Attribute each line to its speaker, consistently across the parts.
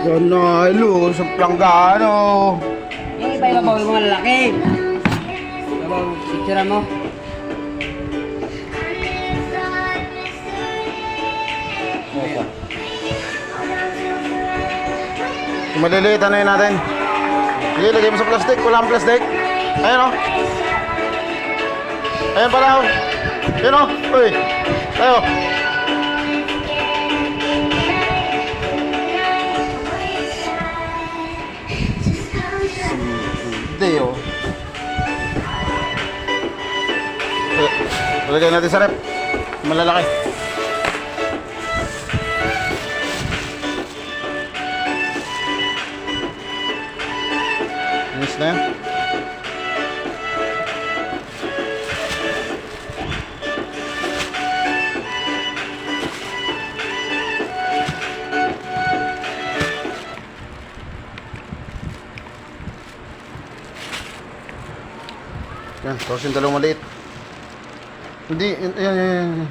Speaker 1: Yan na, hello, sa planggano.
Speaker 2: Yung iba yung mabaw yung mga lalaki. Mabaw, picture mo.
Speaker 1: Yung maliliit, ano yun natin? Sige, lagay mo sa plastic. Wala ang plastic. Ayan o. Ayan pala o. Ayan o. Uy. Tayo. Hindi o. Lagay natin sa rep. Malalaki. Inis na yan. Yan, tapos yung dalawang maliit. Hindi, yan.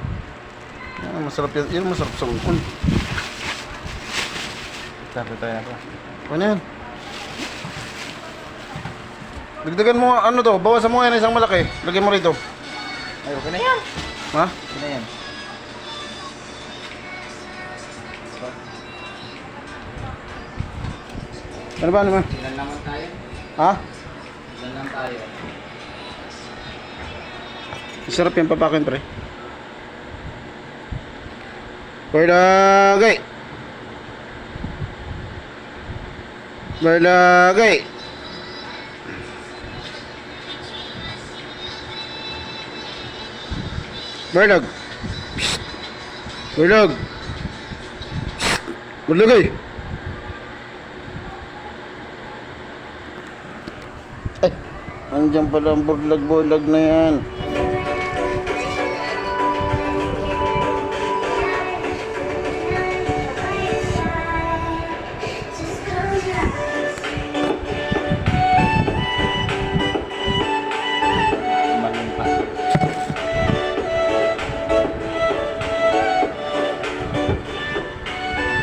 Speaker 1: Yan, masarap yan. Yan, masarap sa umpon. Tapos tayo na. Ano yan? Dagdagan mo, ano to, bawasan mo yan isang malaki. Lagyan mo rito.
Speaker 2: Ay, okay na yan.
Speaker 1: Ha?
Speaker 2: Okay na yan.
Speaker 1: Ano ba, ano ba?
Speaker 2: Ilan naman tayo?
Speaker 1: Ha?
Speaker 2: Ilan lang tayo?
Speaker 1: Masarap yung papakin, pre. Barlagay! Barlagay! Barlag! Psst! Barlag! Psst! Barlagay! Ay! Andiyan pala ang burlag-burlag na yan.